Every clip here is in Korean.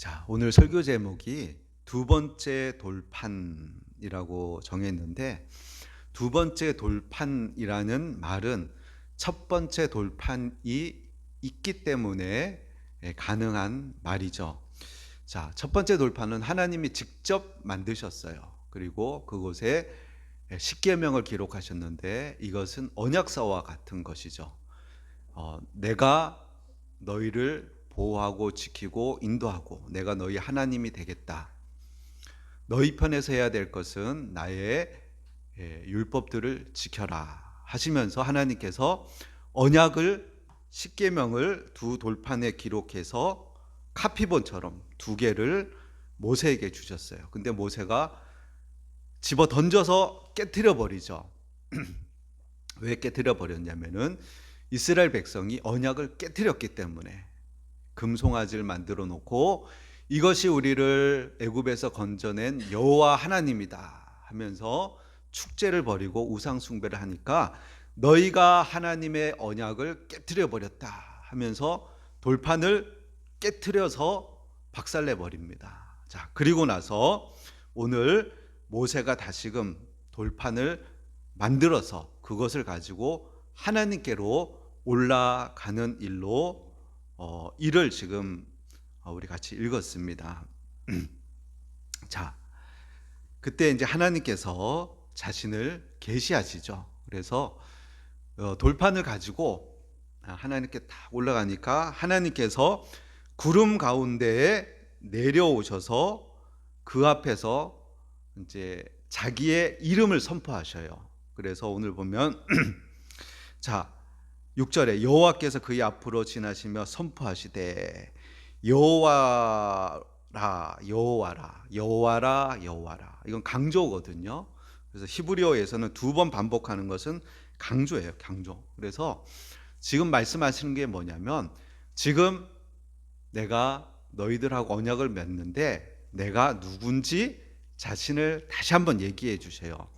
자, 오늘 설교 제목이 두 번째 돌판이라고 정했는데, 두 번째 돌판이라는 말은 첫 번째 돌판이 있기 때문에 가능한 말이죠. 자, 첫 번째 돌판은 하나님이 직접 만드셨어요. 그리고 그곳에 십계명을 기록하셨는데, 이것은 언약서와 같은 것이죠. 내가 너희를 보호하고 지키고 인도하고 내가 너희 하나님이 되겠다. 너희 편에서 해야 될 것은 나의 율법들을 지켜라 하시면서 하나님께서 언약을 십계명을 두 돌판에 기록해서 카피본처럼 두 개를 모세에게 주셨어요. 근데 모세가 집어 던져서 깨트려 버리죠. 왜 깨트려 버렸냐면은 이스라엘 백성이 언약을 깨트렸기 때문에. 금송아지를 만들어 놓고 이것이 우리를 애굽에서 건져낸 여호와 하나님이다 하면서 축제를 벌이고 우상 숭배를 하니까 너희가 하나님의 언약을 깨트려 버렸다 하면서 돌판을 깨트려서 박살내 버립니다. 자, 그리고 나서 오늘 모세가 다시금 돌판을 만들어서 그것을 가지고 하나님께로 올라가는 일로 이를 지금 우리 같이 읽었습니다. 자, 그때 이제 하나님께서 자신을 계시하시죠. 그래서 돌판을 가지고 하나님께 딱 올라가니까 하나님께서 구름 가운데에 내려오셔서 그 앞에서 이제 자기의 이름을 선포하셔요. 그래서 오늘 보면 자, 6절에 여호와께서 그의 앞으로 지나시며 선포하시되 여호와라 여호와라 여호와라 여호와라. 이건 강조거든요. 그래서 히브리어에서는 두 번 반복하는 것은 강조예요. 강조. 그래서 지금 말씀하시는 게 뭐냐면 지금 내가 너희들하고 언약을 맺는데 내가 누군지 자신을 다시 한번 얘기해 주세요.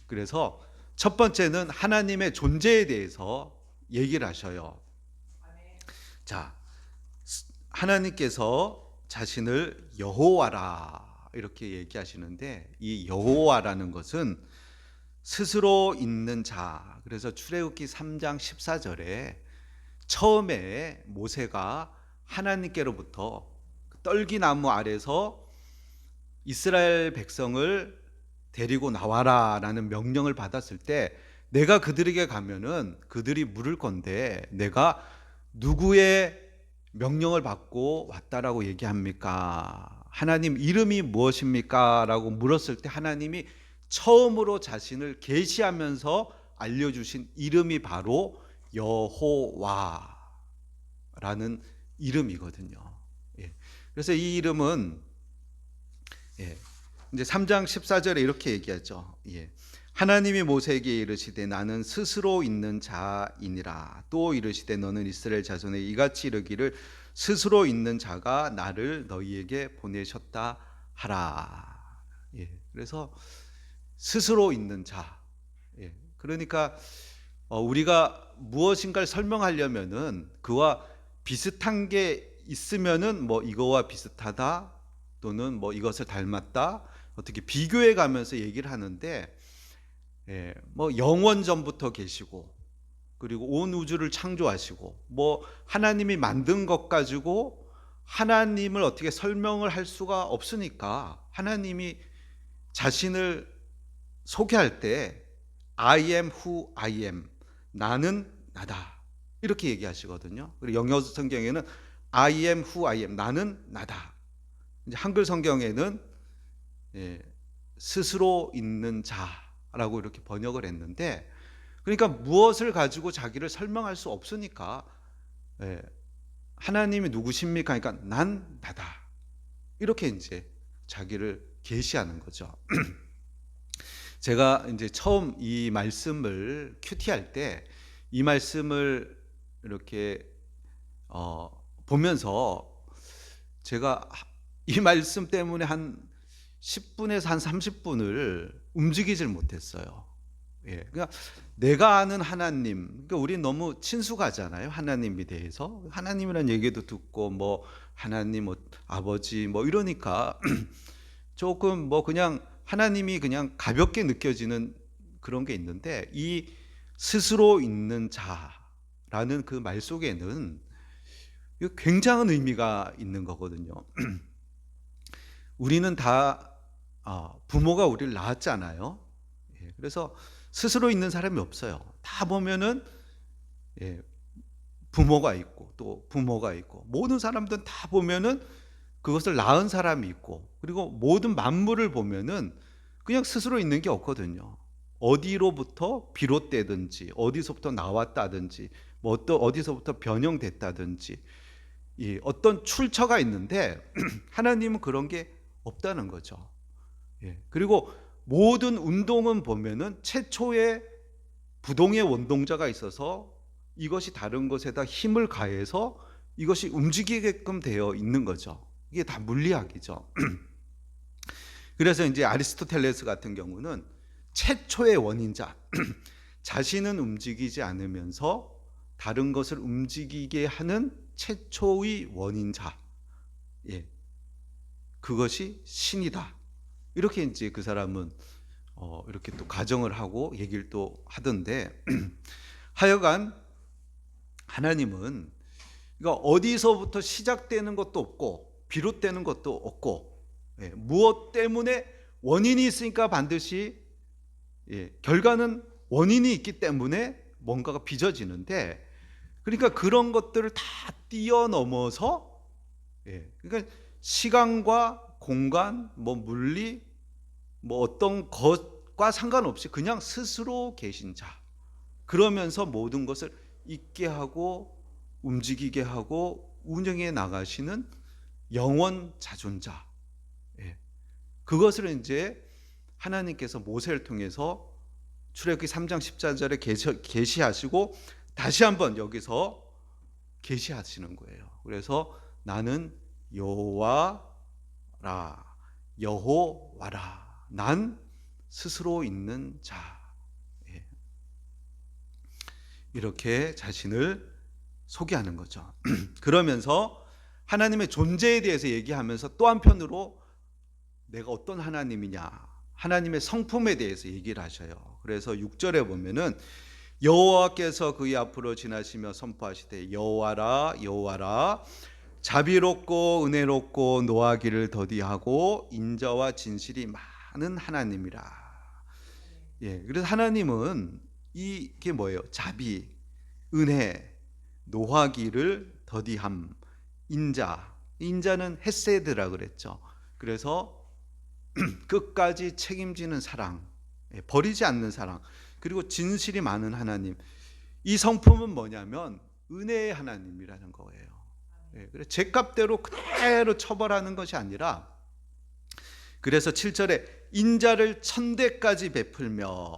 그래서 첫 번째는 하나님의 존재에 대해서 얘기를 하셔요. 자, 하나님께서 자신을 여호와라 이렇게 얘기하시는데 이 여호와라는 것은 스스로 있는 자. 그래서 출애굽기 3장 14절에 처음에 모세가 하나님께로부터 떨기나무 아래서 이스라엘 백성을 데리고 나와라라는 명령을 받았을 때 내가 그들에게 가면은 그들이 물을 건데 내가 누구의 명령을 받고 왔다라고 얘기합니까? 하나님 이름이 무엇입니까? 라고 물었을 때 하나님이 처음으로 자신을 계시하면서 알려주신 이름이 바로 여호와라는 이름이거든요. 그래서 이 이름은 이제 3장 14절에 이렇게 얘기하죠. 하나님이 모세에게 이르시되 나는 스스로 있는 자이니라. 또 이르시되 너는 이스라엘 자손에 이같이 이르기를 스스로 있는 자가 나를 너희에게 보내셨다 하라. 그래서 스스로 있는 자. 그러니까 우리가 무엇인가를 설명하려면은 그와 비슷한 게 있으면은 뭐 이거와 비슷하다 또는 뭐 이것을 닮았다 어떻게 비교해 가면서 얘기를 하는데 뭐 영원 전부터 계시고 그리고 온 우주를 창조하시고 뭐 하나님이 만든 것 가지고 하나님을 어떻게 설명을 할 수가 없으니까 하나님이 자신을 소개할 때 I am who I am, 나는 나다 이렇게 얘기하시거든요. 그리고 영어 성경에는 I am who I am, 나는 나다. 이제 한글 성경에는 스스로 있는 자라고 이렇게 번역을 했는데, 그러니까 무엇을 가지고 자기를 설명할 수 없으니까 하나님이 누구십니까? 그러니까 난 나다 이렇게 이제 자기를 계시하는 거죠. 제가 이제 처음 이 말씀을 큐티할 때 이 말씀을 이렇게 보면서 제가 이 말씀 때문에 한 10분에서 한 30분을 움직이질 못했어요. 예, 그러니까 내가 아는 하나님, 그러니까 우리 너무 친숙하잖아요. 하나님에 대해서 하나님이라는 얘기도 듣고 뭐 하나님 뭐 아버지 뭐 이러니까 조금 뭐 그냥 하나님이 그냥 가볍게 느껴지는 그런 게 있는데, 이 스스로 있는 자라는 그 말 속에는 굉장한 의미가 있는 거거든요. 우리는 다 부모가 우리를 낳았잖아요. 예, 그래서 스스로 있는 사람이 없어요. 다 보면은 예, 부모가 있고 또 부모가 있고, 모든 사람들은 다 보면은 그것을 낳은 사람이 있고, 그리고 모든 만물을 보면은 그냥 스스로 있는 게 없거든요. 어디로부터 비롯되든지 어디서부터 나왔다든지 뭐 어디서부터 변형됐다든지 이 어떤 출처가 있는데 하나님은 그런 게 없다는 거죠. 예. 그리고 모든 운동은 보면은 최초의 부동의 원동자가 있어서 이것이 다른 것에다 힘을 가해서 이것이 움직이게끔 되어 있는 거죠. 이게 다 물리학이죠. 그래서 이제 아리스토텔레스 같은 경우는 최초의 원인자, 자신은 움직이지 않으면서 다른 것을 움직이게 하는 최초의 원인자, 예, 그것이 신이다. 이렇게 이제 그 사람은 이렇게 또 가정을 하고 얘기를 또 하던데 하여간 하나님은 그러니까 어디서부터 시작되는 것도 없고 비롯되는 것도 없고, 예, 무엇 때문에 원인이 있으니까 반드시 결과는 원인이 있기 때문에 뭔가가 빚어지는데, 그러니까 그런 것들을 다 뛰어넘어서 그러니까 시간과 공간, 뭐 물리, 뭐 어떤 것과 상관없이 그냥 스스로 계신 자, 그러면서 모든 것을 있게 하고 움직이게 하고 운영해 나가시는 영원 자존자, 그것을 이제 하나님께서 모세를 통해서 출애굽기 3장 14절에 계시하시고 다시 한번 여기서 계시하시는 거예요. 그래서 나는 여호와라, 여호와라, 난 스스로 있는 자, 이렇게 자신을 소개하는 거죠. 그러면서 하나님의 존재에 대해서 얘기하면서 또 한편으로 내가 어떤 하나님이냐, 하나님의 성품에 대해서 얘기를 하셔요. 그래서 6절에 보면은 여호와께서 그의 앞으로 지나시며 선포하시되 여호와라, 여호와라, 자비롭고 은혜롭고 노하기를 더디하고 인자와 진실이 많은 하나님이라. 예, 그래서 하나님은 이게 뭐예요? 자비, 은혜, 노하기를 더디함, 인자는 헤세드라 그랬죠. 그래서 끝까지 책임지는 사랑, 버리지 않는 사랑, 그리고 진실이 많은 하나님. 이 성품은 뭐냐면 은혜의 하나님이라는 거예요. 그래서 죄값대로 그대로 처벌하는 것이 아니라, 그래서 7절에 인자를 천대까지 베풀며,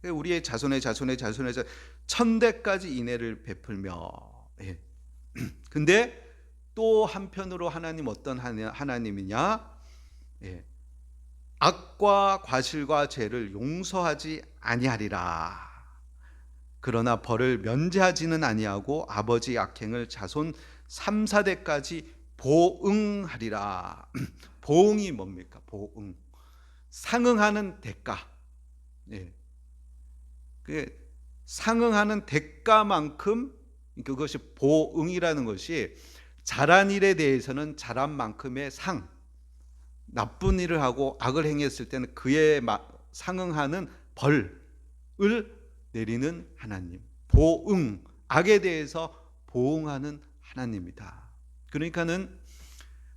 우리의 자손의 천대까지 인애를 베풀며. 근데 또 한편으로 하나님 어떤 하나님이냐? 악과 과실과 죄를 용서하지 아니하리라. 그러나 벌을 면제하지는 아니하고 아버지 악행을 자손 3, 4대까지 보응하리라. 보응이 뭡니까? 보응, 상응하는 대가. 상응하는 대가만큼, 그것이 보응이라는 것이 잘한 일에 대해서는 잘한 만큼의 상, 나쁜 일을 하고 악을 행했을 때는 그에 상응하는 벌을 내리는 하나님. 보응, 악에 대해서 보응하는 하나님이다. 그러니까는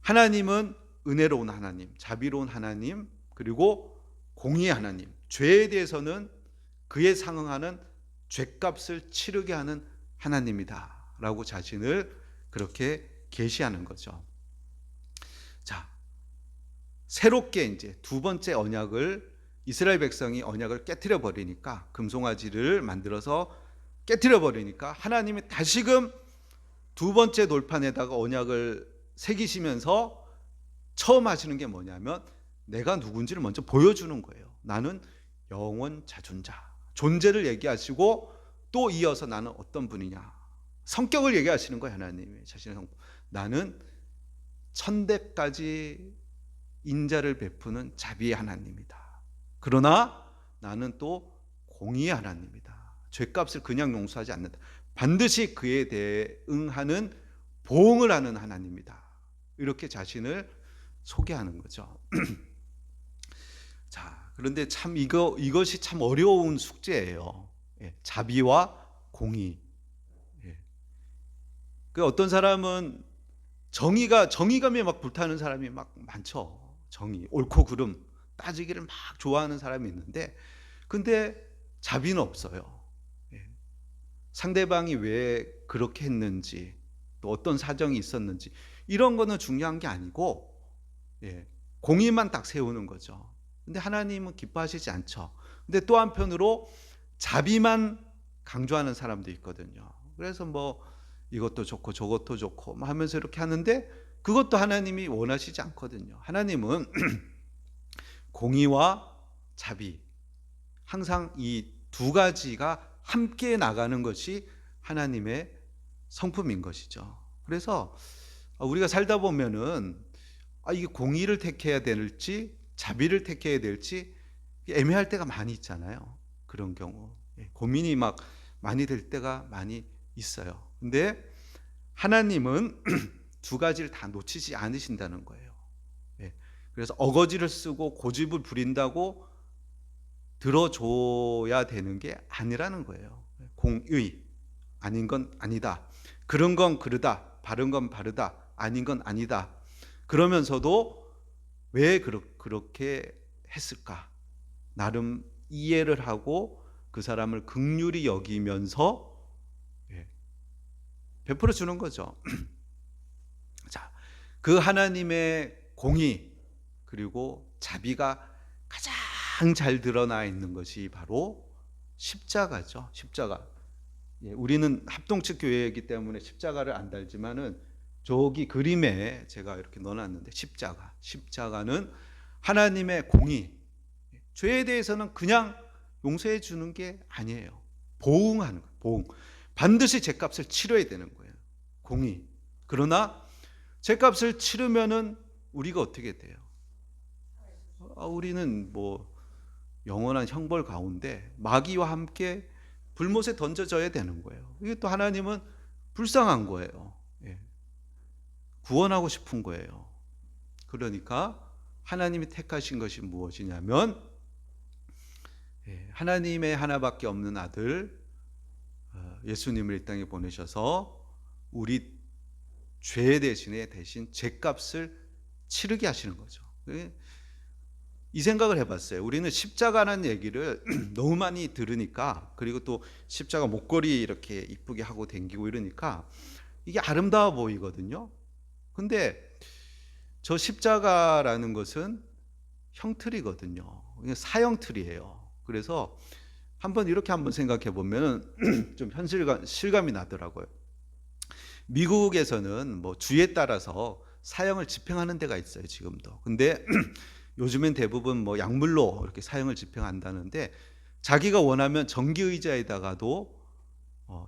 하나님은 은혜로운 하나님, 자비로운 하나님, 그리고 공의의 하나님. 죄에 대해서는 그에 상응하는 죄값을 치르게 하는 하나님이다 라고 자신을 그렇게 계시하는 거죠. 자, 새롭게 이제 두 번째 언약을, 이스라엘 백성이 언약을 깨트려 버리니까, 금송아지를 만들어서 깨트려 버리니까 하나님이 다시금 두 번째 돌판에다가 언약을 새기시면서 처음 하시는 게 뭐냐면 내가 누군지를 먼저 보여주는 거예요. 나는 영원 자존자. 존재를 얘기하시고 또 이어서 나는 어떤 분이냐. 성격을 얘기하시는 거예요. 하나님이 자신의 성품. 나는 천대까지 인자를 베푸는 자비의 하나님이다. 그러나 나는 또 공의의 하나님이다. 죄값을 그냥 용서하지 않는다. 반드시 그에 대응하는 보응을 하는 하나님이다. 이렇게 자신을 소개하는 거죠. 자, 그런데 참 이것이 참 어려운 숙제예요. 예, 자비와 공의. 예. 그 어떤 사람은 정의감에 막 불타는 사람이 막 많죠. 정의, 옳고 그름 따지기를 막 좋아하는 사람이 있는데, 근데 자비는 없어요. 예. 상대방이 왜 그렇게 했는지, 또 어떤 사정이 있었는지 이런 거는 중요한 게 아니고, 예, 공의만 딱 세우는 거죠. 근데 하나님은 기뻐하시지 않죠. 근데 또 한편으로 자비만 강조하는 사람도 있거든요. 그래서 뭐 이것도 좋고 저것도 좋고 하면서 이렇게 하는데 그것도 하나님이 원하시지 않거든요. 하나님은 공의와 자비, 항상 이 두 가지가 함께 나가는 것이 하나님의 성품인 것이죠. 그래서 우리가 살다 보면은 이게 공의를 택해야 될지 자비를 택해야 될지 애매할 때가 많이 있잖아요. 그런 경우 고민이 막 많이 될 때가 많이 있어요. 근데 하나님은 두 가지를 다 놓치지 않으신다는 거예요. 그래서 어거지를 쓰고 고집을 부린다고 들어줘야 되는 게 아니라는 거예요. 공의, 아닌 건 아니다. 그런 건 그르다. 바른 건 바르다. 아닌 건 아니다. 그러면서도 왜 그렇게 했을까? 나름 이해를 하고 그 사람을 긍휼히 여기면서 베풀어 주는 거죠. 자, 그 하나님의 공의 그리고 자비가 가장 잘 드러나 있는 것이 바로 십자가죠. 십자가. 우리는 합동측 교회이기 때문에 십자가를 안 달지만은 저기 그림에 제가 이렇게 넣어놨는데 십자가는 하나님의 공의. 죄에 대해서는 그냥 용서해 주는 게 아니에요. 보응하는 거예요. 보응. 반드시 죄값을 치러야 되는 거예요. 공의. 그러나 죄값을 치르면은 우리가 어떻게 돼요? 우리는 뭐 영원한 형벌 가운데 마귀와 함께 불못에 던져져야 되는 거예요. 이게 또 하나님은 불쌍한 거예요. 구원하고 싶은 거예요. 그러니까 하나님이 택하신 것이 무엇이냐면 하나님의 하나밖에 없는 아들 예수님을 이 땅에 보내셔서 우리 죄 대신에 대신 죄값을 치르게 하시는 거죠. 이 생각을 해봤어요. 우리는 십자가라는 얘기를 너무 많이 들으니까, 그리고 또 십자가 목걸이 이렇게 이쁘게 하고 댕기고 이러니까 이게 아름다워 보이거든요. 근데 저 십자가라는 것은 형틀이거든요. 사형틀이에요. 그래서 이렇게 한번 생각해 보면 좀 실감이 나더라고요. 미국에서는 뭐 주에 따라서 사형을 집행하는 데가 있어요, 지금도. 근데 요즘엔 대부분 뭐 약물로 이렇게 사형을 집행한다는데 자기가 원하면 전기의자에다가도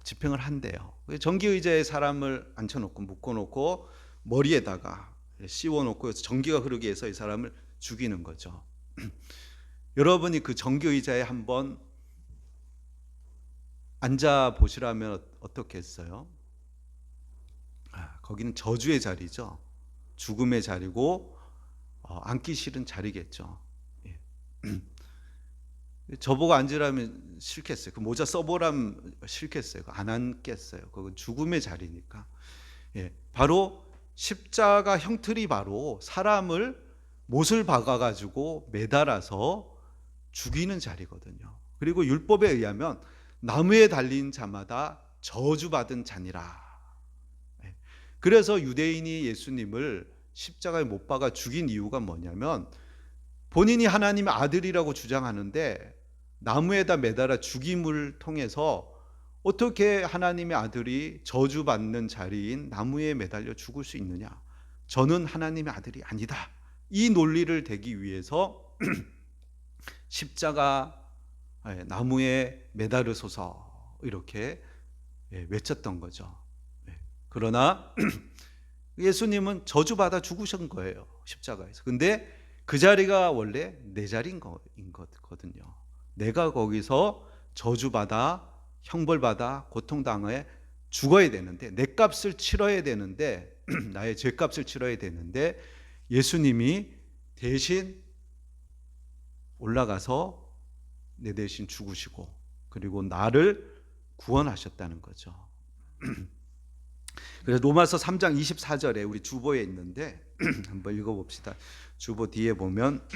집행을 한대요. 전기의자에 사람을 앉혀놓고 묶어놓고 머리에다가 씌워놓고 전기가 흐르게 해서 이 사람을 죽이는 거죠. 여러분이 그 전기의자에 한번 앉아 보시라면 어떻겠어요? 거기는 저주의 자리죠. 죽음의 자리고 앉기 싫은 자리겠죠. 저보고 앉으라면 싫겠어요. 그 모자 써보라면 싫겠어요. 안 앉겠어요. 그건 죽음의 자리니까. 바로 십자가 형틀이 바로 사람을 못을 박아가지고 매달아서 죽이는 자리거든요. 그리고 율법에 의하면 나무에 달린 자마다 저주받은 자니라. 그래서 유대인이 예수님을 십자가에 못 박아 죽인 이유가 뭐냐면 본인이 하나님의 아들이라고 주장하는데 나무에다 매달아 죽임을 통해서 어떻게 하나님의 아들이 저주받는 자리인 나무에 매달려 죽을 수 있느냐? 저는 하나님의 아들이 아니다. 이 논리를 대기 위해서 십자가 나무에 매달으소서 이렇게 외쳤던 거죠. 그러나 예수님은 저주받아 죽으신 거예요, 십자가에서. 근데 그 자리가 원래 내 자리인 거거든요. 내가 거기서 저주받아 형벌받아 고통당해 죽어야 되는데, 내 값을 치러야 되는데, 나의 죄값을 치러야 되는데 예수님이 대신 올라가서 내 대신 죽으시고 그리고 나를 구원하셨다는 거죠. 그래서 로마서 3장 24절에 우리 주보에 있는데 한번 읽어봅시다. 주보 뒤에 보면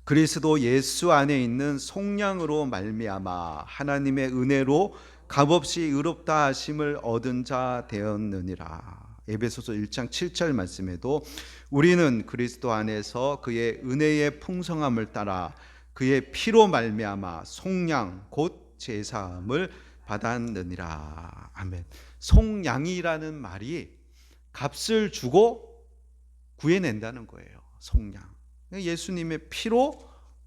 그리스도 예수 안에 있는 속량으로 말미암아 하나님의 은혜로 값없이 의롭다 하심을 얻은 자 되었느니라. 에베소서 1장 7절 말씀에도 우리는 그리스도 안에서 그의 은혜의 풍성함을 따라 그의 피로 말미암아 속량 곧 제사함을 받았느니라. 아멘. 속량이라는 말이 값을 주고 구해낸다는 거예요. 속량. 예수님의 피로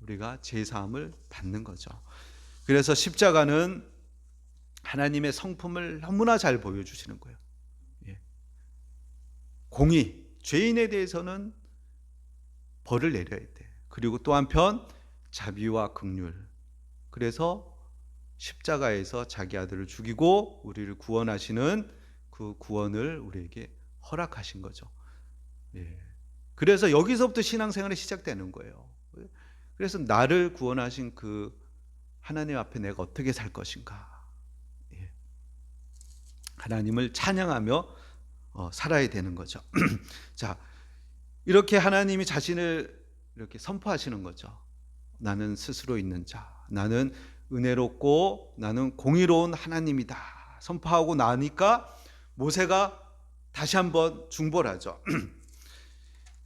우리가 제사함을 받는 거죠. 그래서 십자가는 하나님의 성품을 너무나 잘 보여주시는 거예요. 공의, 죄인에 대해서는 벌을 내려야 돼. 그리고 또 한편 자비와 긍휼. 그래서 십자가에서 자기 아들을 죽이고 우리를 구원하시는 그 구원을 우리에게 허락하신 거죠. 그래서 여기서부터 신앙생활이 시작되는 거예요. 그래서 나를 구원하신 그 하나님 앞에 내가 어떻게 살 것인가. 하나님을 찬양하며 살아야 되는 거죠. 자, 이렇게 하나님이 자신을 이렇게 선포하시는 거죠. 나는 스스로 있는 자, 나는 은혜롭고 나는 공의로운 하나님이다 선포하고 나니까 모세가 다시 한번 중보하죠.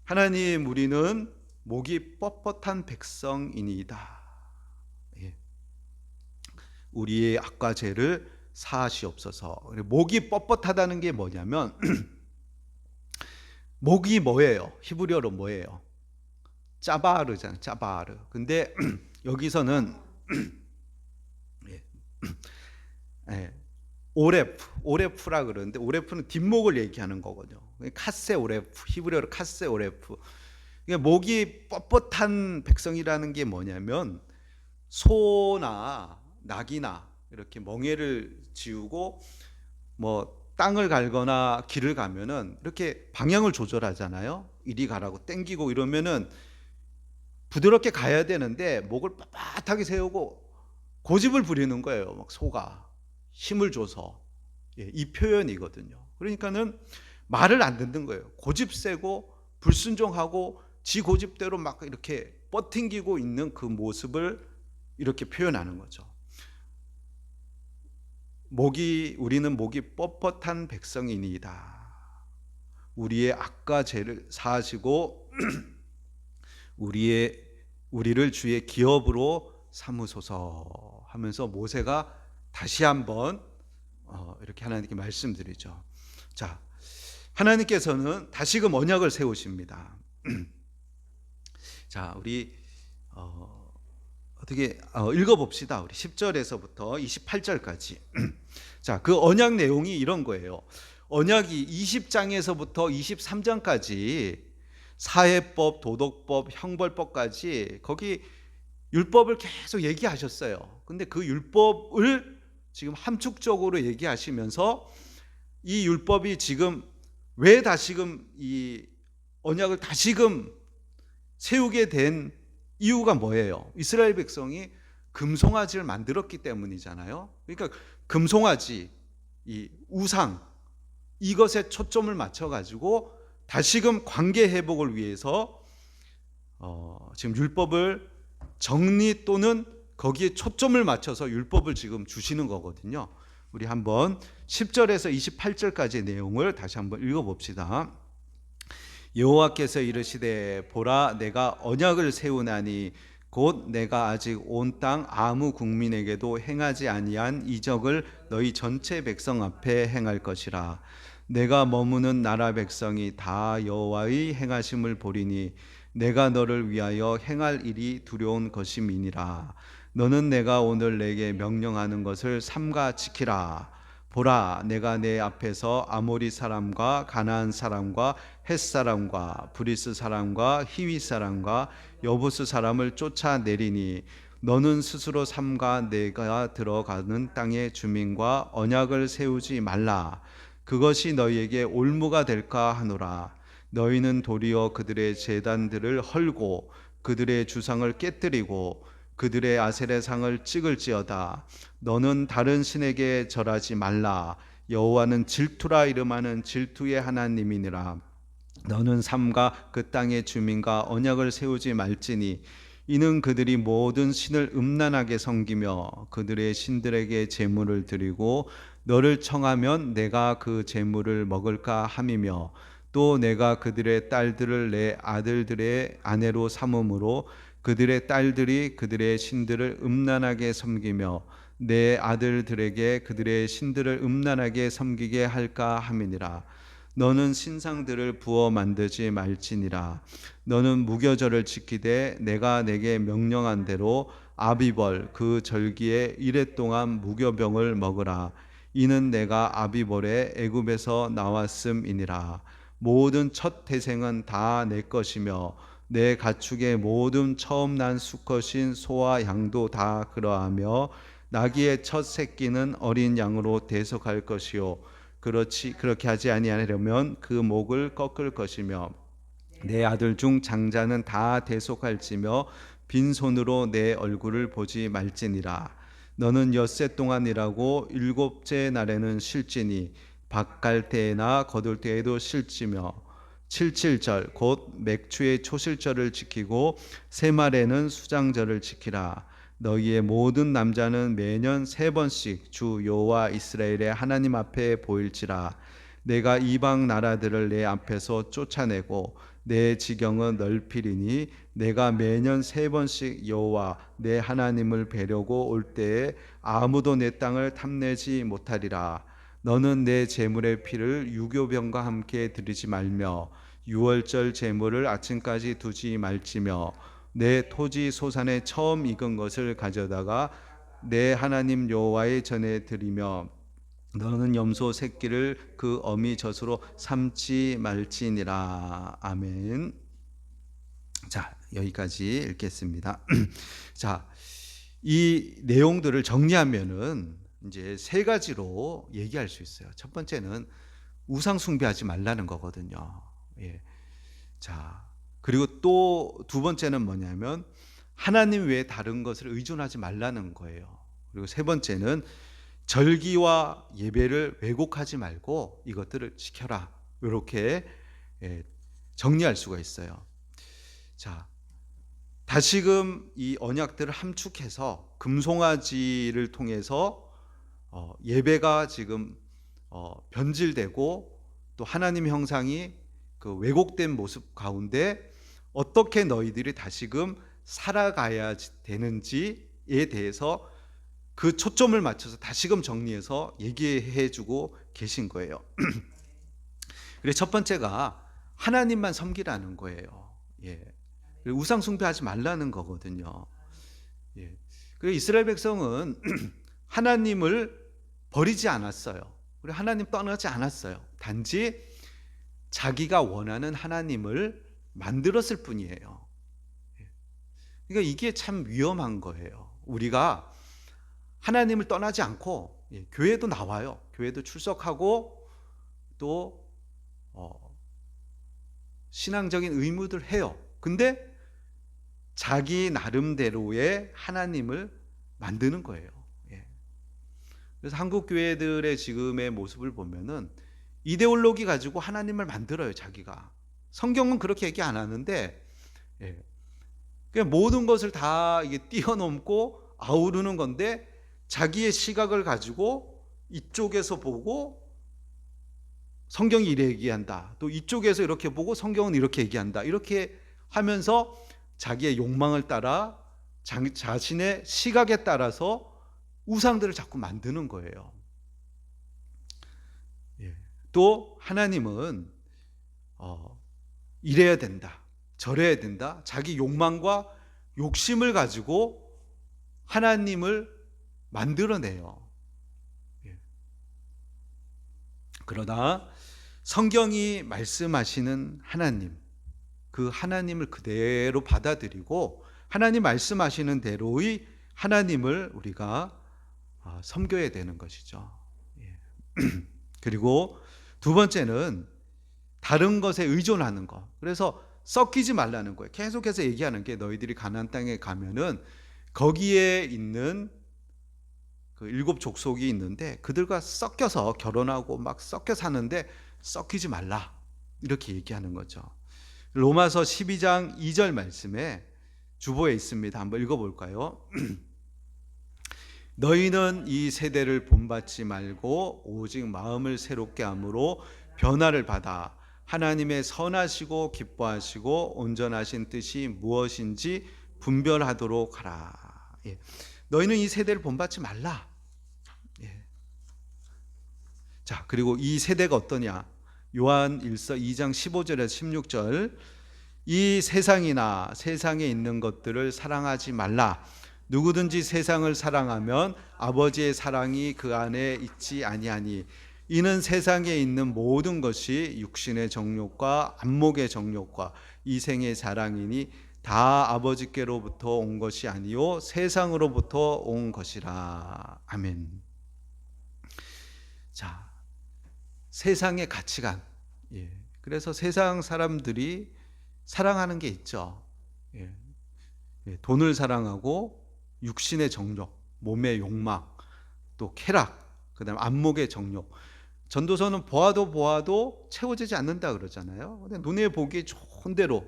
하나님, 우리는 목이 뻣뻣한 백성이니이다. 우리의 악과 죄를 사하시옵소서. 목이 뻣뻣하다는 게 뭐냐면 목이 뭐예요? 히브리어로 뭐예요? 짜바르잖아요. 짜바르. 근데 여기서는 오레프라 그러는데 오레프는 뒷목을 얘기하는 거거든요. 카세 오레프, 히브리어로 카세 오레프. 목이 뻣뻣한 백성이라는 게 뭐냐면 소나 낙이나 이렇게 멍에를 지우고 뭐 땅을 갈거나 길을 가면은 이렇게 방향을 조절하잖아요. 이리 가라고 땡기고 이러면은 부드럽게 가야 되는데 목을 빳빳하게 세우고 고집을 부리는 거예요. 막 소가 힘을 줘서. 이 표현이거든요. 그러니까는 말을 안 듣는 거예요. 고집 세고 불순종하고 지 고집대로 막 이렇게 뻗팅기고 있는 그 모습을 이렇게 표현하는 거죠. 우리는 목이 뻣뻣한 백성이니이다. 우리의 악과 죄를 사하시고 우리를 주의 기업으로 삼으소서 하면서 모세가 다시 한번 이렇게 하나님께 말씀드리죠. 자, 하나님께서는 다시금 언약을 세우십니다. 자, 우리 어떻게 읽어봅시다. 우리 10절에서부터 28절까지. 자, 그 언약 내용이 이런 거예요. 언약이 20장에서부터 23장까지 사회법, 도덕법, 형벌법까지 거기 율법을 계속 얘기하셨어요. 근데 그 율법을 지금 함축적으로 얘기하시면서 이 율법이 지금 왜 다시금 이 언약을 다시금 세우게 된 이유가 뭐예요? 이스라엘 백성이 금송아지를 만들었기 때문이잖아요. 그러니까 금송아지, 이 우상, 이것에 초점을 맞춰가지고 다시금 관계 회복을 위해서 지금 율법을 정리 또는 거기에 초점을 맞춰서 율법을 지금 주시는 거거든요. 우리 한번 10절에서 28절까지의 내용을 다시 한번 읽어봅시다. 여호와께서 이르시되 보라 내가 언약을 세우나니 곧 내가 아직 온 땅 아무 국민에게도 행하지 아니한 이적을 너희 전체 백성 앞에 행할 것이라. 내가 머무는 나라 백성이 다 여호와의 행하심을 보리니 내가 너를 위하여 행할 일이 두려운 것임이니라. 너는 내가 오늘 내게 명령하는 것을 삼가 지키라. 보라, 내가 내 앞에서 아모리 사람과 가나안 사람과 헷 사람과 브리스 사람과 히위 사람과 여부스 사람을 쫓아내리니 너는 스스로 삼가 내가 들어가는 땅의 주민과 언약을 세우지 말라. 그것이 너희에게 올무가 될까 하노라. 너희는 도리어 그들의 제단들을 헐고 그들의 주상을 깨뜨리고 그들의 아세레상을 찍을지어다. 너는 다른 신에게 절하지 말라. 여호와는 질투라 이름하는 질투의 하나님이니라. 너는 삼가 그 땅의 주민과 언약을 세우지 말지니 이는 그들이 모든 신을 음란하게 섬기며 그들의 신들에게 제물을 드리고 너를 청하면 내가 그 제물을 먹을까 함이며 또 내가 그들의 딸들을 내 아들들의 아내로 삼음으로 그들의 딸들이 그들의 신들을 음란하게 섬기며 내 아들들에게 그들의 신들을 음란하게 섬기게 할까 함이니라. 너는 신상들을 부어 만들지 말지니라. 너는 무교절을 지키되 내가 내게 명령한 대로 아비벌 그 절기에 이레 동안 무교병을 먹으라. 이는 내가 아비벌에 애굽에서 나왔음이니라. 모든 첫 태생은 다 내 것이며 내 가축의 모든 처음 난 수컷인 소와 양도 다 그러하며 나귀의 첫 새끼는 어린 양으로 대속할 것이요 그렇게 하지 아니하려면 그 목을 꺾을 것이며 내 아들 중 장자는 다 대속할지며 빈손으로 내 얼굴을 보지 말지니라. 너는 엿새 동안 일하고 일곱째 날에는 쉴지니 밭갈 때나 거둘 때에도 쉴지며 칠칠절 곧 맥추의 초실절을 지키고 새말에는 수장절을 지키라. 너희의 모든 남자는 매년 3번씩 주 여호와 이스라엘의 하나님 앞에 보일지라. 내가 이방 나라들을 내 앞에서 쫓아내고 내 지경은 넓히리니 내가 매년 3번씩 여호와 내 하나님을 뵈려고 올 때에 아무도 내 땅을 탐내지 못하리라. 너는 내 제물의 피를 유교병과 함께 드리지 말며 유월절 제물을 아침까지 두지 말지며 내 토지 소산에 처음 익은 것을 가져다가 내 하나님 여호와의 전에 드리며 너는 염소 새끼를 그 어미 젖으로 삼지 말지니라. 아멘. 자, 여기까지 읽겠습니다. 자, 이 내용들을 정리하면은 이제 3가지로 얘기할 수 있어요. 첫 번째는 우상 숭배하지 말라는 거거든요. 예. 자, 그리고 또 두 번째는 뭐냐면 하나님 외에 다른 것을 의존하지 말라는 거예요. 그리고 세 번째는 절기와 예배를 왜곡하지 말고 이것들을 지켜라. 이렇게 정리할 수가 있어요. 자, 다시금 이 언약들을 함축해서 금송아지를 통해서 예배가 지금 변질되고 또 하나님 형상이 그 왜곡된 모습 가운데 어떻게 너희들이 다시금 살아가야 되는지에 대해서 그 초점을 맞춰서 다시금 정리해서 얘기해 주고 계신 거예요. 그래서 첫 번째가 하나님만 섬기라는 거예요. 예. 우상 숭배하지 말라는 거거든요. 예. 그리고 이스라엘 백성은 하나님을 버리지 않았어요. 그리고 하나님 떠나지 않았어요. 단지 자기가 원하는 하나님을 만들었을 뿐이에요. 그러니까 이게 참 위험한 거예요. 우리가 하나님을 떠나지 않고 교회도 나와요. 교회도 출석하고 또 신앙적인 의무들 해요. 근데 자기 나름대로의 하나님을 만드는 거예요. 그래서 한국 교회들의 지금의 모습을 보면은 이데올로기 가지고 하나님을 만들어요. 자기가. 성경은 그렇게 얘기 안 하는데 그냥 모든 것을 다 이게 뛰어넘고 아우르는 건데 자기의 시각을 가지고 이쪽에서 보고 성경이 이래 얘기한다. 또 이쪽에서 이렇게 보고 성경은 이렇게 얘기한다. 이렇게 하면서 자기의 욕망을 따라 자신의 시각에 따라서 우상들을 자꾸 만드는 거예요. 또 하나님은 이래야 된다. 절해야 된다. 자기 욕망과 욕심을 가지고 하나님을 만들어내요. 예. 그러나 성경이 말씀하시는 하나님, 그 하나님을 그대로 받아들이고 하나님 말씀하시는 대로의 하나님을 우리가 섬겨야 되는 것이죠. 예. 그리고 두 번째는 다른 것에 의존하는 것. 그래서 섞이지 말라는 거예요. 계속해서 얘기하는 게 너희들이 가나안 땅에 가면은 거기에 있는 그 7 족속이 있는데 그들과 섞여서 결혼하고 막 섞여 사는데 섞이지 말라. 이렇게 얘기하는 거죠. 로마서 12장 2절 말씀에 주보에 있습니다. 한번 읽어볼까요? 너희는 이 세대를 본받지 말고 오직 마음을 새롭게 함으로 변화를 받아 하나님의 선하시고 기뻐하시고 온전하신 뜻이 무엇인지 분별하도록 하라. 예. 너희는 이 세대를 본받지 말라. 예. 자, 그리고 이 세대가 어떠냐? 요한 1서 2장 15절에서 16절. 이 세상이나 세상에 있는 것들을 사랑하지 말라. 누구든지 세상을 사랑하면 아버지의 사랑이 그 안에 있지 아니하니 이는 세상에 있는 모든 것이 육신의 정욕과 안목의 정욕과 이생의 자랑이니 다 아버지께로부터 온 것이 아니요 세상으로부터 온 것이라. 아멘. 자, 세상의 가치관. 예. 그래서 세상 사람들이 사랑하는 게 있죠. 예. 예. 돈을 사랑하고 육신의 정욕, 몸의 욕망, 또 쾌락, 그다음 안목의 정욕. 전도서는 보아도 채워지지 않는다 그러잖아요. 근데 눈에 보기 좋은 대로,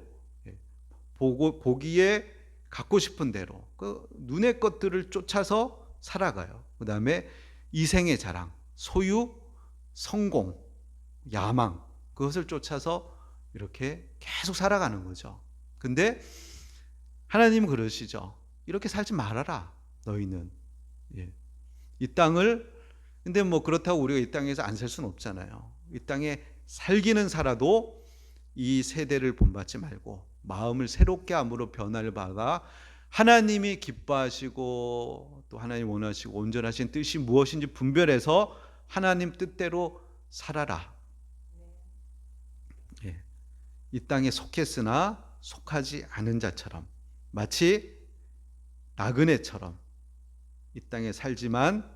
보기에 갖고 싶은 대로 그 눈의 것들을 쫓아서 살아가요. 그다음에 이생의 자랑, 소유, 성공, 야망, 그것을 쫓아서 이렇게 계속 살아가는 거죠. 근데 하나님은 그러시죠. 이렇게 살지 말아라, 너희는. 예. 이 땅을, 근데 뭐 그렇다고 우리가 이 땅에서 안 살 수는 없잖아요. 이 땅에 살기는 살아도 이 세대를 본받지 말고 마음을 새롭게 함으로 변화를 받아 하나님이 기뻐하시고 또 하나님 원하시고 온전하신 뜻이 무엇인지 분별해서 하나님 뜻대로 살아라. 예. 이 땅에 속했으나 속하지 않은 자처럼, 마치 나그네처럼 이 땅에 살지만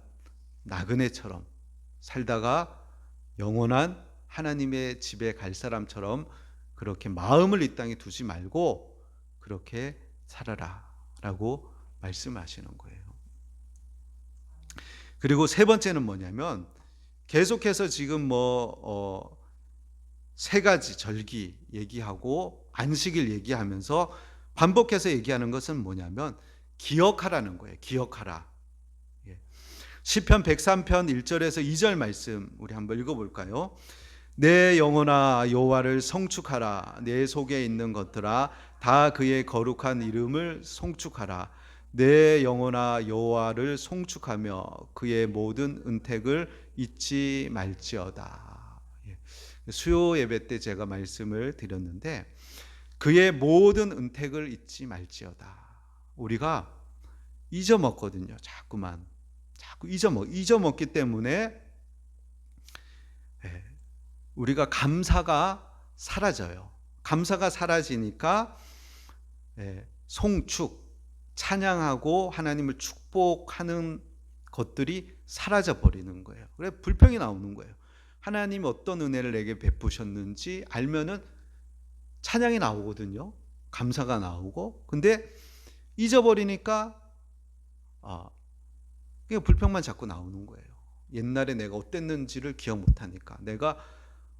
나그네처럼 살다가 영원한 하나님의 집에 갈 사람처럼 그렇게 마음을 이 땅에 두지 말고 그렇게 살아라 라고 말씀하시는 거예요. 그리고 세 번째는 뭐냐면 계속해서 지금 세 가지 절기 얘기하고 안식일 얘기하면서 반복해서 얘기하는 것은 뭐냐면 기억하라는 거예요. 기억하라. 시편 103편 1절에서 2절 말씀 우리 한번 읽어볼까요? 내 영혼아 여호와를 송축하라. 내 속에 있는 것들아 다 그의 거룩한 이름을 송축하라. 내 영혼아 여호와를 송축하며 그의 모든 은택을 잊지 말지어다. 수요 예배 때 제가 말씀을 드렸는데 그의 모든 은택을 잊지 말지어다. 우리가 잊어먹거든요. 자꾸 잊어먹기 때문에 우리가 감사가 사라져요. 감사가 사라지니까 송축, 찬양하고 하나님을 축복하는 것들이 사라져 버리는 거예요. 그래 불평이 나오는 거예요. 하나님이 어떤 은혜를 내게 베푸셨는지 알면은 찬양이 나오거든요. 감사가 나오고. 근데 잊어버리니까 그냥 불평만 자꾸 나오는 거예요. 옛날에 내가 어땠는지를 기억 못하니까, 내가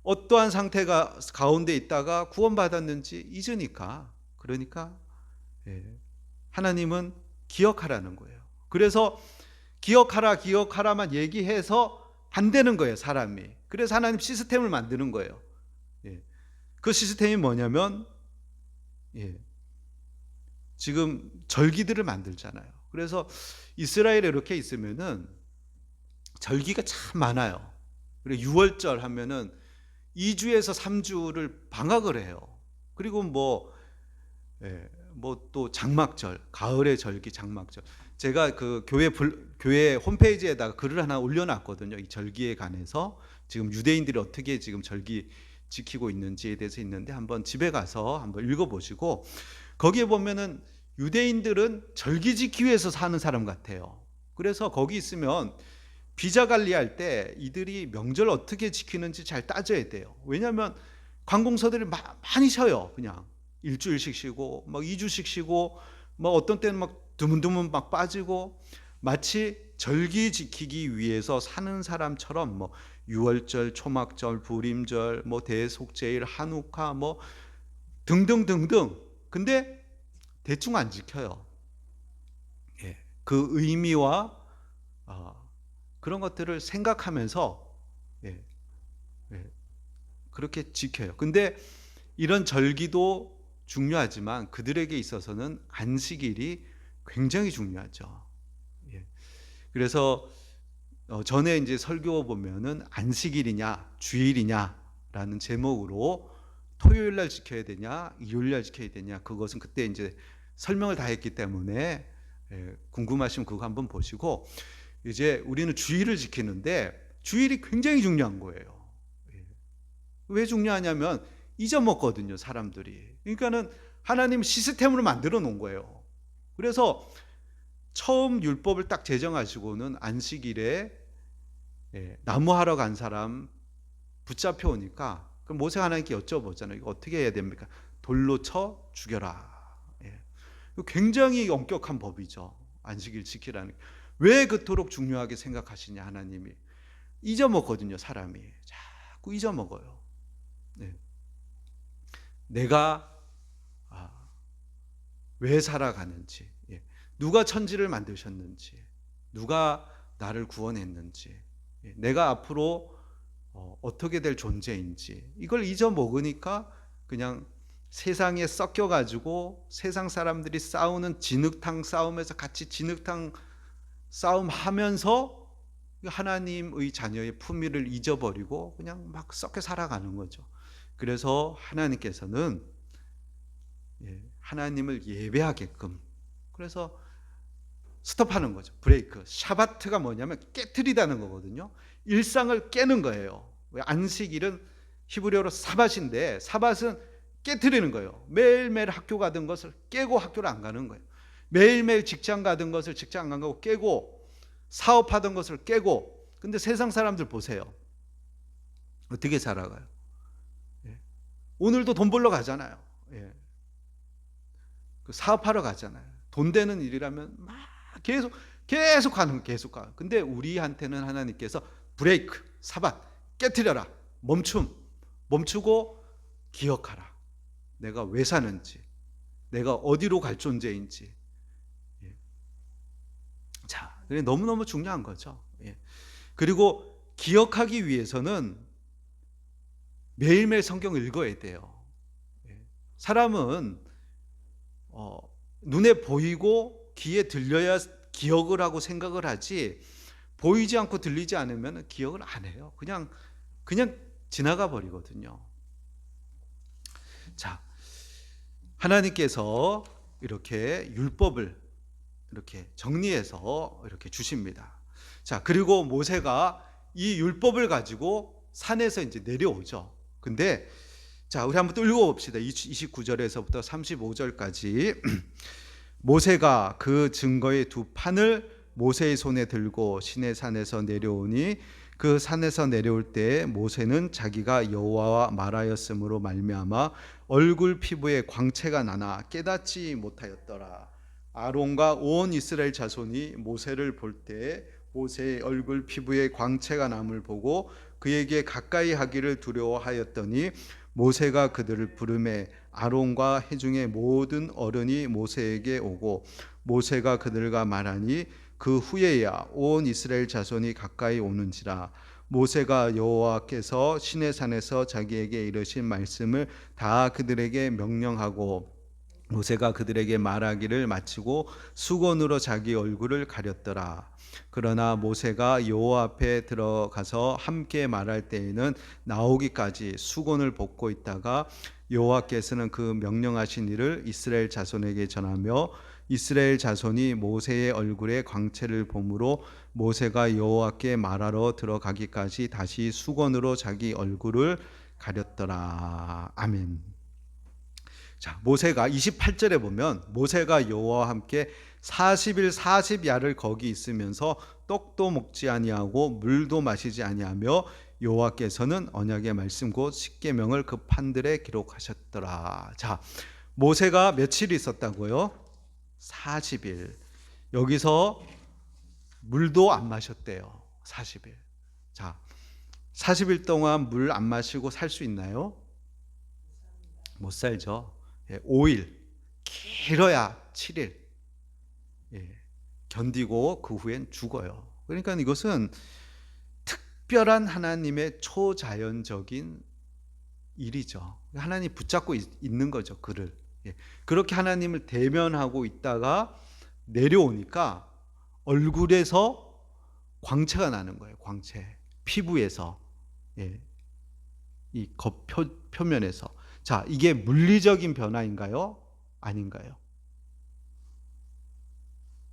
어떠한 상태가 가운데 있다가 구원받았는지 잊으니까. 그러니까 하나님은 기억하라는 거예요. 그래서 기억하라만 얘기해서 안 되는 거예요, 사람이. 그래서 하나님 시스템을 만드는 거예요. 그 시스템이 뭐냐면 지금 절기들을 만들잖아요. 그래서 이스라엘에 이렇게 있으면은 절기가 참 많아요. 그리고 6월절 하면은 2주에서 3주를 방학을 해요. 그리고 예, 뭐 또 장막절, 가을의 절기 장막절. 제가 그 교회 홈페이지에다가 글을 하나 올려놨거든요. 이 절기에 관해서 지금 유대인들이 어떻게 지금 절기 지키고 있는지에 대해서 있는데 한번 집에 가서 한번 읽어보시고 거기에 보면은 유대인들은 절기 지키기 위해서 사는 사람 같아요. 그래서 거기 있으면 비자 관리할 때 이들이 명절 어떻게 지키는지 잘 따져야 돼요. 왜냐하면 관공서들이 많이 쉬어요. 그냥 일주일씩 쉬고 막 2주씩 쉬고 막 어떤 때는 막 드문드문 막 빠지고 마치 절기 지키기 위해서 사는 사람처럼 뭐 유월절, 초막절, 불임절, 뭐 대속제일, 한우카 뭐 등등등등. 근데 대충 안 지켜요. 예. 그 의미와 그런 것들을 생각하면서 예, 예, 그렇게 지켜요. 근데 이런 절기도 중요하지만 그들에게 있어서는 안식일이 굉장히 중요하죠. 예. 그래서 전에 이제 설교 보면은 안식일이냐 주일이냐라는 제목으로 토요일 날 지켜야 되냐 일요일 날 지켜야 되냐 그것은 그때 이제 설명을 다 했기 때문에 궁금하시면 그거 한번 보시고 이제 우리는 주일을 지키는데 주일이 굉장히 중요한 거예요. 왜 중요하냐면 잊어먹거든요, 사람들이. 그러니까는 하나님 시스템으로 만들어 놓은 거예요. 그래서 처음 율법을 딱 제정하시고는 안식일에 나무하러 간 사람 붙잡혀 오니까 그럼 모세가 하나님께 여쭤보잖아요. 이거 어떻게 해야 됩니까? 돌로 쳐 죽여라. 굉장히 엄격한 법이죠. 안식일 지키라는 게. 왜 그토록 중요하게 생각하시냐 하나님이. 잊어먹거든요, 사람이. 자꾸 잊어먹어요. 네. 내가 왜 살아가는지, 누가 천지를 만드셨는지, 누가 나를 구원했는지, 내가 앞으로 어떻게 될 존재인지 이걸 잊어먹으니까 그냥 세상에 섞여가지고 세상 사람들이 싸우는 진흙탕 싸움에서 같이 진흙탕 싸움하면서 하나님의 자녀의 품위를 잊어버리고 그냥 막 섞여 살아가는 거죠. 그래서 하나님께서는 하나님을 예배하게끔 그래서 스톱하는 거죠. 브레이크. 샤바트가 뭐냐면 깨트리다는 거거든요. 일상을 깨는 거예요. 안식일은 히브리어로 사밧인데 사밧은 깨트리는 거예요. 매일매일 학교 가던 것을 깨고 학교를 안 가는 거예요. 매일매일 직장 가던 것을 직장 안 가고 깨고 사업하던 것을 깨고. 근데 세상 사람들 보세요. 어떻게 살아가요? 오늘도 돈 벌러 가잖아요. 사업하러 가잖아요. 돈 되는 일이라면 막 계속 가는 계속 가. 근데 우리한테는 하나님께서 브레이크, 사밧, 깨트려라. 멈추고 기억하라. 내가 왜 사는지, 내가 어디로 갈 존재인지. 자, 너무너무 중요한 거죠. 그리고 기억하기 위해서는 매일매일 성경을 읽어야 돼요. 사람은 눈에 보이고 귀에 들려야 기억을 하고 생각을 하지 보이지 않고 들리지 않으면 기억을 안 해요. 그냥 지나가 버리거든요. 자, 하나님께서 이렇게 율법을 이렇게 정리해서 이렇게 주십니다. 자, 그리고 모세가 이 율법을 가지고 산에서 이제 내려오죠. 근데 자, 우리 한번 또 읽어봅시다. 29절에서부터 35절까지. 모세가 그 증거의 두 판을 모세의 손에 들고 시내산에서 내려오니 그 산에서 내려올 때 모세는 자기가 여호와와 말하였으므로 말미암아 얼굴 피부에 광채가 나나 깨닫지 못하였더라. 아론과 온 이스라엘 자손이 모세를 볼 때 모세의 얼굴 피부에 광채가 남을 보고 그에게 가까이 하기를 두려워하였더니 모세가 그들을 부르매 아론과 회중의 모든 어른이 모세에게 오고 모세가 그들과 말하니 그 후에야 온 이스라엘 자손이 가까이 오는지라. 모세가 여호와께서 시내산에서 자기에게 이르신 말씀을 다 그들에게 명령하고 모세가 그들에게 말하기를 마치고 수건으로 자기 얼굴을 가렸더라. 그러나 모세가 여호와 앞에 들어가서 함께 말할 때에는 나오기까지 수건을 벗고 있다가 여호와께서는 그 명령하신 일을 이스라엘 자손에게 전하며 이스라엘 자손이 모세의 얼굴에 광채를 보므로 모세가 여호와께 말하러 들어가기까지 다시 수건으로 자기 얼굴을 가렸더라. 아멘. 자, 모세가 28절에 보면 모세가 여호와와 함께 40일 40야를 거기 있으면서 떡도 먹지 아니하고 물도 마시지 아니하며 여호와께서는 언약의 말씀 곧 십계명을 그 판들에 기록하셨더라. 자, 모세가 며칠 있었다고요? 40일. 여기서 물도 안 마셨대요. 40일. 자, 40일 동안 물 안 마시고 살 수 있나요? 못 살죠. 5일, 길어야 7일 견디고 그 후엔 죽어요. 그러니까 이것은 특별한 하나님의 초자연적인 일이죠. 하나님 붙잡고 있는 거죠, 그를. 그렇게 하나님을 대면하고 있다가 내려오니까 얼굴에서 광채가 나는 거예요. 광채. 피부에서, 이 겉표면에서. 자, 이게 물리적인 변화인가요? 아닌가요?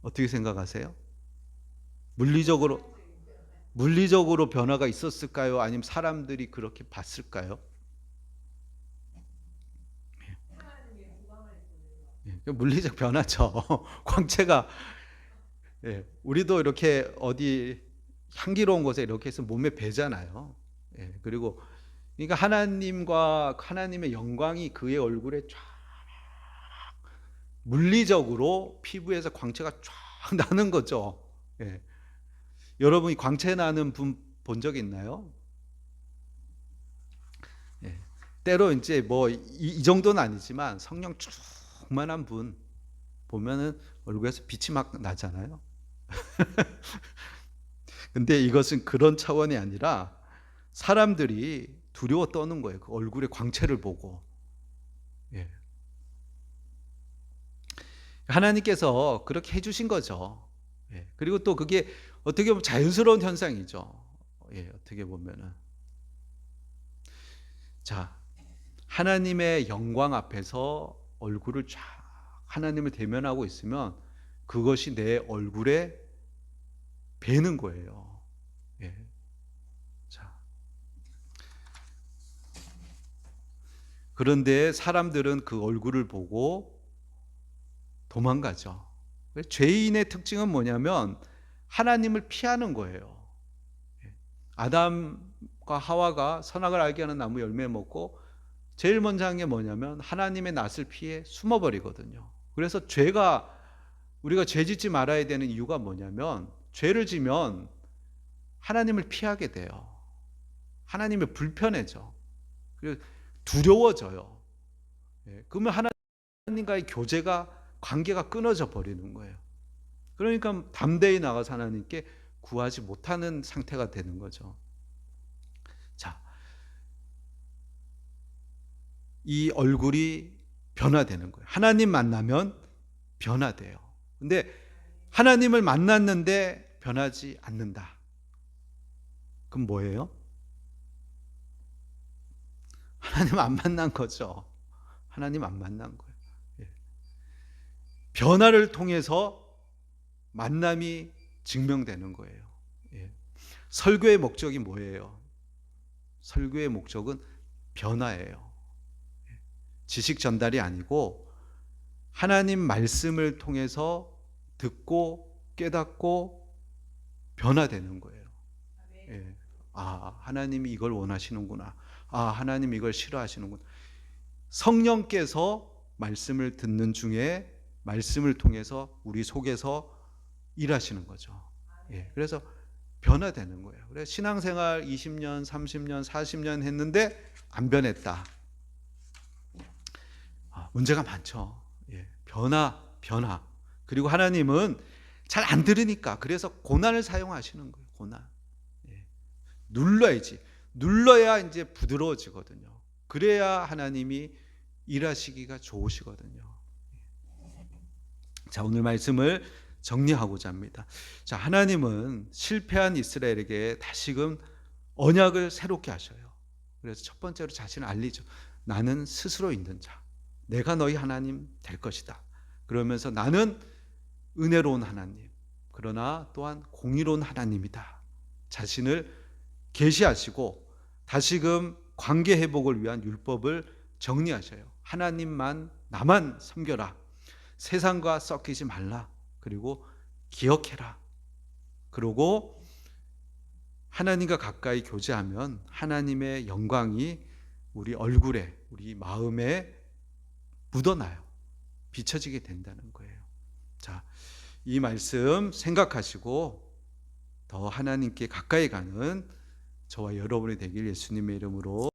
어떻게 생각하세요? 물리적으로 변화가 있었을까요? 아니면 사람들이 그렇게 봤을까요? 물리적 변화죠. 광채가, 우리도 이렇게 어디 향기로운 곳에 이렇게 해서 몸에 배잖아요. 그리고 그러니까 하나님과 하나님의 영광이 그의 얼굴에 쫙 물리적으로 피부에서 광채가 쫙 나는 거죠. 여러분이 광채 나는 분 본 적 있나요? 때로 이제 뭐 이 정도는 아니지만 성령 충만한 분 보면은 얼굴에서 빛이 막 나잖아요. 근데 이것은 그런 차원이 아니라 사람들이 두려워 떠는 거예요. 그 얼굴의 광채를 보고. 하나님께서 그렇게 해주신 거죠. 그리고 또 그게 어떻게 보면 자연스러운 현상이죠. 어떻게 보면은. 자, 하나님의 영광 앞에서 얼굴을 쫙 하나님을 대면하고 있으면 그것이 내 얼굴에 배는 거예요. 자, 그런데 사람들은 그 얼굴을 보고 도망가죠. 죄인의 특징은 뭐냐면 하나님을 피하는 거예요. 아담과 하와가 선악을 알게 하는 나무 열매 먹고 제일 먼저 한 게 뭐냐면 하나님의 낯을 피해 숨어버리거든요. 그래서 우리가 죄 짓지 말아야 되는 이유가 뭐냐면 죄를 지면 하나님을 피하게 돼요. 하나님이 불편해져. 그리고 두려워져요. 그러면 하나님과의 관계가 끊어져 버리는 거예요. 그러니까 담대히 나가서 하나님께 구하지 못하는 상태가 되는 거죠. 자, 이 얼굴이 변화되는 거예요. 하나님 만나면 변화돼요. 근데 하나님을 만났는데 변하지 않는다. 그럼 뭐예요? 하나님 안 만난 거죠. 하나님 안 만난 거예요. 변화를 통해서 만남이 증명되는 거예요. 설교의 목적이 뭐예요? 설교의 목적은 변화예요. 지식 전달이 아니고 하나님 말씀을 통해서 듣고 깨닫고 변화되는 거예요. 아, 하나님이 이걸 원하시는구나. 아, 하나님 이걸 싫어하시는구나. 성령께서 말씀을 듣는 중에 말씀을 통해서 우리 속에서 일하시는 거죠. 그래서 변화되는 거예요. 그래서 신앙생활 20년, 30년, 40년 했는데 안 변했다. 문제가 많죠. 변화. 그리고 하나님은 잘 안 들으니까 그래서 고난을 사용하시는 거예요. 고난. 눌러야지. 눌러야 이제 부드러워지거든요. 그래야 하나님이 일하시기가 좋으시거든요. 자, 오늘 말씀을 정리하고자 합니다. 자, 하나님은 실패한 이스라엘에게 다시금 언약을 새롭게 하셔요. 그래서 첫 번째로 자신을 알리죠. 나는 스스로 있는 자. 내가 너희 하나님 될 것이다. 그러면서 나는 은혜로운 하나님, 그러나 또한 공의로운 하나님이다. 자신을 계시하시고 다시금 관계 회복을 위한 율법을 정리하셔요. 하나님만, 나만 섬겨라. 세상과 섞이지 말라. 그리고 기억해라. 그리고 하나님과 가까이 교제하면 하나님의 영광이 우리 얼굴에, 우리 마음에 묻어나요. 비춰지게 된다는 거예요. 자, 이 말씀 생각하시고 더 하나님께 가까이 가는 저와 여러분이 되길 예수님의 이름으로